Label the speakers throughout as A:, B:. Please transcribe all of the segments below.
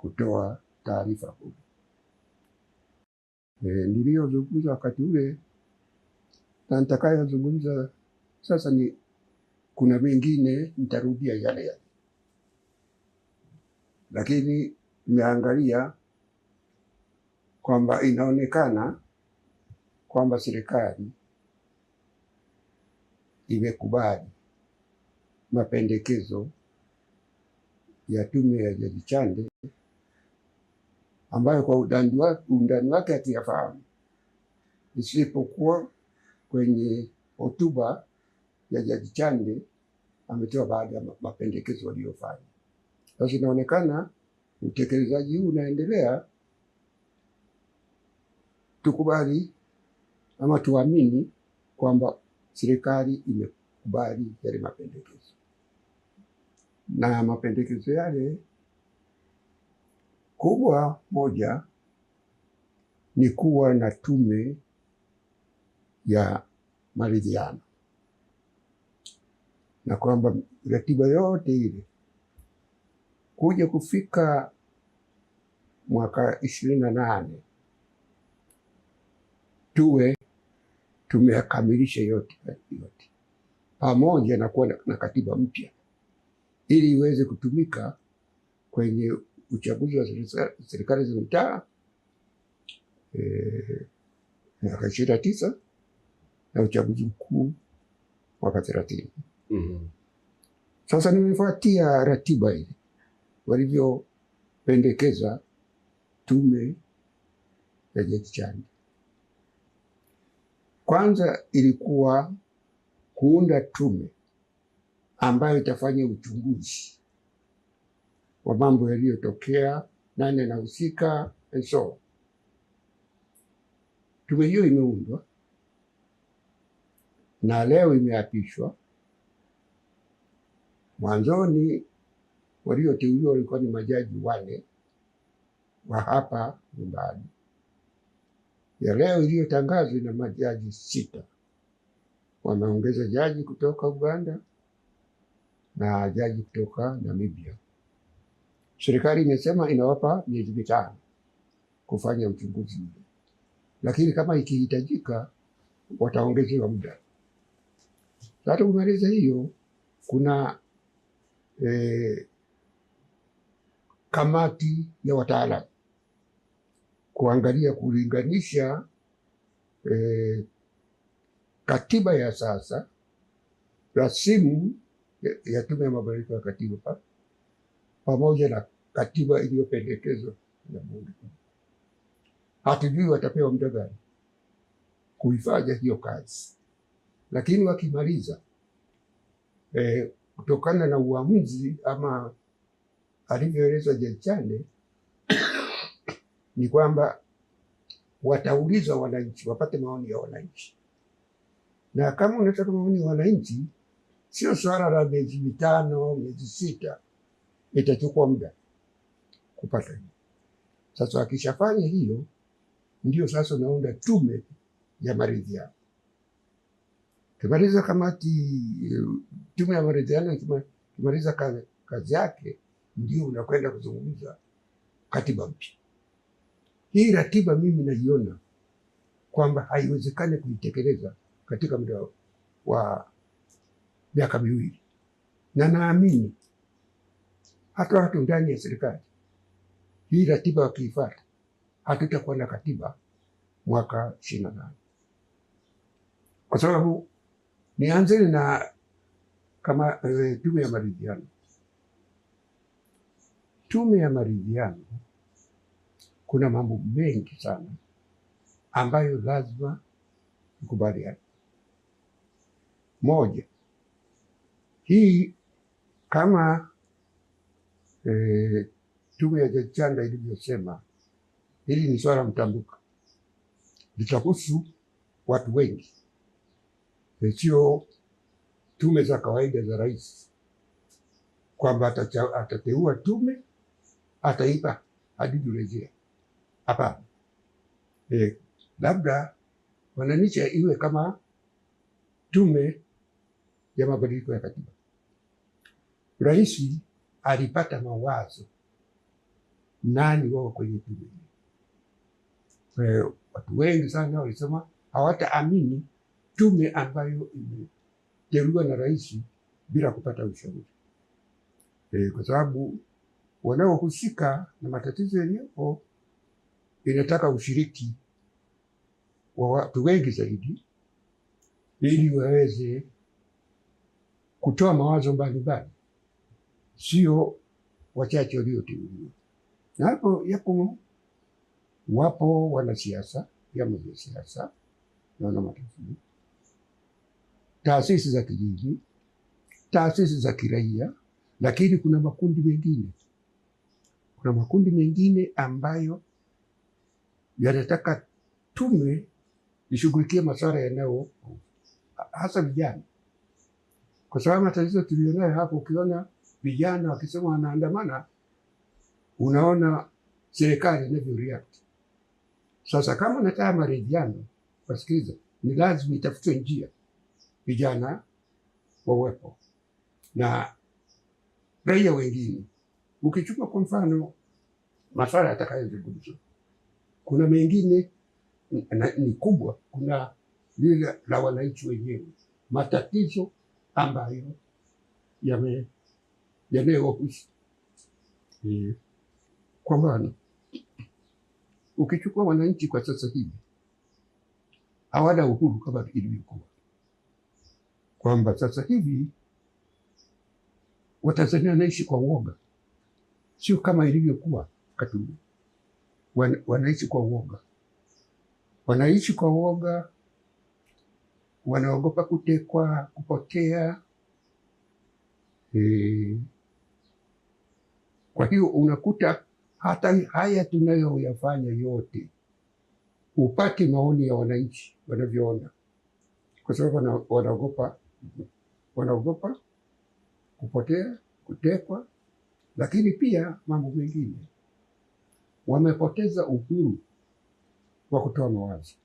A: kutoa taarifa kule. Niliyozungumza wakati ule na nitakayozungumza sasa ni kuna mengine nitarudia yale yale, lakini nimeangalia kwamba inaonekana kwamba serikali imekubali mapendekezo ya tume ya Jaji Chande ambayo kwa undani wake hatuyafahamu, isipokuwa kwenye hotuba ya Jaji Chande ametoa baada ya mapendekezo waliyofanya. Sasa inaonekana utekelezaji huu unaendelea. Tukubali ama tuamini kwamba serikali imekubali yale mapendekezo, na mapendekezo yale kubwa moja ni kuwa na tume ya maridhiano, na kwamba ratiba yote ile kuja kufika mwaka 28 tuwe tumeyakamilisha yote pamoja na kuwa na katiba mpya ili iweze kutumika kwenye uchaguzi wa serikali za mitaa mwaka 29 na uchaguzi mkuu mwaka 30. Sasa nimefuatia ratiba ile walivyopendekeza tume ya Jaji Chande. Kwanza ilikuwa kuunda tume ambayo itafanya uchunguzi wa mambo yaliyotokea, nani anahusika and so on. Tume hiyo imeundwa na leo imeapishwa. Mwanzoni walioteuliwa walikuwa ni majaji 4 wa hapa nyumbani. Ya leo iliyotangazwa na majaji 6. Wameongeza jaji kutoka Uganda na jaji kutoka Namibia. Serikali imesema inawapa miezi 5 kufanya uchunguzi ule, lakini kama ikihitajika wataongezewa muda. Sasa kumaliza hiyo, kuna kamati ya wataalamu kuangalia kulinganisha katiba ya sasa, rasimu ya tume ya mabadiliko ya katiba pamoja na katiba iliyopendekezwa na bunge. Hatujui watapewa muda gani kuifanya hiyo kazi, lakini wakimaliza kutokana na uamuzi ama alivyoelezwa Jaji Chande ni kwamba watauliza wananchi, wapate maoni ya wananchi, na kama unataka maoni ya wananchi sio swala la miezi 5, miezi 6, itachukua muda kupata hiyo. Sasa akishafanya hiyo, ndio sasa unaunda tume ya maridhiano. Kimaliza kamati tume ya maridhiano, kimaliza kazi yake, ndio unakwenda kuzungumza katiba mpya. Hii ratiba mimi naiona kwamba haiwezekani kuitekeleza katika muda wa miaka 2, na naamini hata watu ndani ya serikali hii ratiba wakiifuata hatutakuwa na katiba mwaka 28. Kwa sababu nianze na kama tume ya maridhiano. Tume ya maridhiano kuna mambo mengi sana ambayo lazima tukubaliane. Moja, hii kama tume ya Jaji Chande ilivyosema, hili ni swala mtambuka, litahusu watu wengi, sio tume za kawaida za rais, kwamba atateua tume ataipa hadidu rejea. Hapana. Labda wananicha iwe kama tume ya mabadiliko ya katiba. Rais alipata mawazo nani wao kwenye tume. Watu wengi sana walisema hawataamini tume ambayo imeteuliwa na rais bila kupata ushauri, kwa sababu wanaohusika na matatizo yaliyopo inataka ushiriki wa watu wengi zaidi ili waweze kutoa mawazo mbalimbali, sio wachache walioteuliwa. Na hapo wapo wanasiasa, vyama vya siasa na wana matatizo, taasisi za kijiji, taasisi za kiraia, lakini kuna makundi mengine ambayo yanataka tume ishughulikie masuala yanayo hasa vijana, kwa sababu matatizo tulionayo hapo, ukiona vijana wakisema wanaandamana, unaona serikali inavyo react. Sasa kama nataka maridhiano, wasikiliza, ni lazima itafutwe njia vijana wawepo na raia wengine. Ukichukua kwa mfano masuala yatakayozungumzwa, kuna mengine ni kubwa, kuna lile la wananchi wenyewe, matatizo ambayo yanayohusu. Kwa maana ukichukua wananchi kwa sasa hivi hawana uhuru kama ilivyokuwa, kwamba sasa hivi Watanzania wanaishi kwa uoga, sio kama ilivyokuwa wakati ule. Wanaishi kwa uoga, wanaogopa kutekwa, kupotea. Kwa hiyo unakuta hata haya tunayoyafanya yote upate maoni ya wananchi wanavyoona, kwa sababu wanaogopa kupotea, kutekwa, lakini pia mambo mengine, wamepoteza uhuru wa kutoa mawazo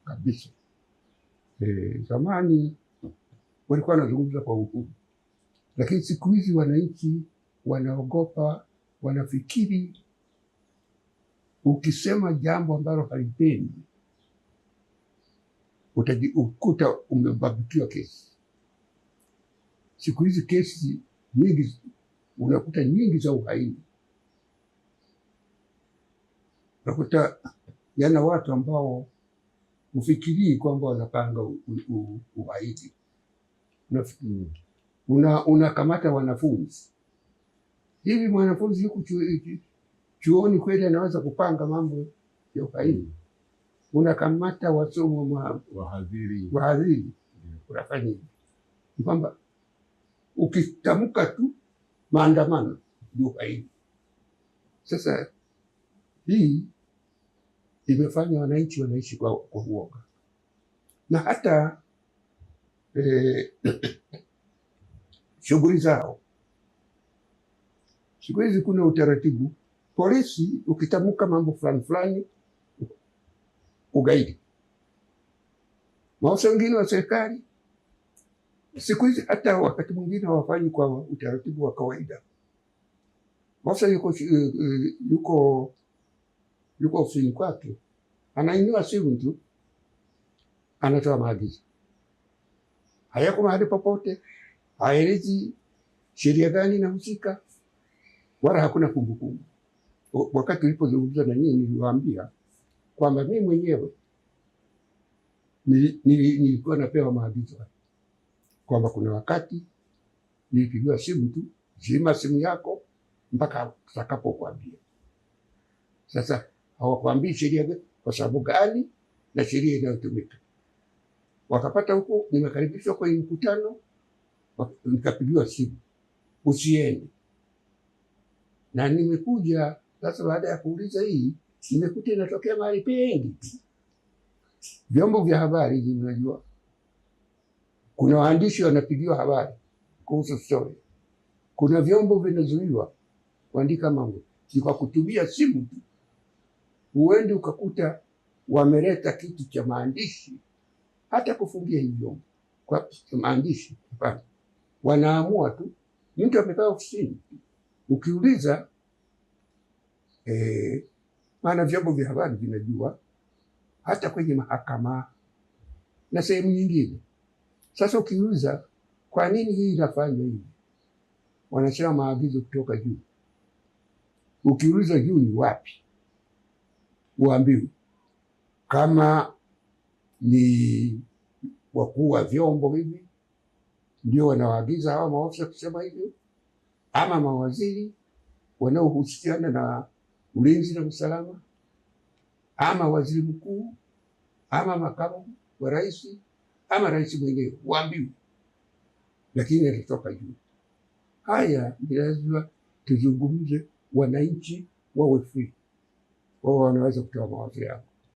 A: kabisa. Zamani walikuwa wanazungumza kwa uhuru, lakini siku hizi wananchi wanaogopa, wanafikiri ukisema jambo ambalo halipendi ukuta umebabikiwa kesi. Siku hizi kesi nyingi unakuta nyingi za uhaini, unakuta yana watu ambao ufikirii kwamba wanapanga uhaini. Unakamata wanafunzi hivi, mwanafunzi yuko chuoni kweli anaweza kupanga mambo ya uhaini? Unakamata wasomo wahadhiri, unafanya hivi kwamba ukitamka tu maandamano ni uhaini. Sasa hii imefanya wananchi wanaishi kwa uoga, na hata shughuli zao. Siku hizi kuna utaratibu, polisi ukitamka mambo fulani ugaidi. Maafisa wengine wa serikali siku hizi hata wakati mwingine hawafanyi kwa utaratibu wa kawaida. Maafisa yuko ofisini kwake, anainua simu tu, anatoa maagizo, hayako mahali popote, haelezi sheria gani inahusika, wala hakuna kumbukumbu. Wakati ulipozungumza na nyinyi niliwaambia kwamba mimi mwenyewe nilikuwa napewa maagizo kwamba kuna wakati nilipigiwa simu tu, zima simu yako mpaka tutakapokuambia. Sasa hawakuambii sheria kwa sababu gani na sheria inayotumika. Wakapata huko nimekaribishwa kwenye mkutano, nikapigiwa simu usiende, na nimekuja sasa. Baada ya kuuliza hii, nimekuta inatokea mahali pengi. Vyombo vya habari, unajua kuna waandishi wanapigiwa habari kuhusu story, kuna vyombo vinazuiwa kuandika mambo kwa kutumia simu tu. Uende ukakuta wameleta kitu cha maandishi, hata kufungia hivyo kwa maandishi hapana, wanaamua tu. Mtu amekaa ofisini, ukiuliza Maana vyombo vya habari vinajua hata kwenye mahakama na sehemu nyingine. Sasa ukiuliza kwa nini hii inafanywa hivi, wanasema maagizo kutoka juu. Ukiuliza juu ni wapi, uambiwe kama ni wakuu wa vyombo hivi ndio wanawaagiza hawa maofisa kusema hivyo, ama mawaziri wanaohusiana na ulinzi na usalama, ama waziri mkuu, ama makamu wa rais, ama rais mwenyewe, waambiwe, lakini yatatoka juu. Haya ni lazima tuzungumze, wananchi wawe free, wao wanaweza kutoa mawazo yao.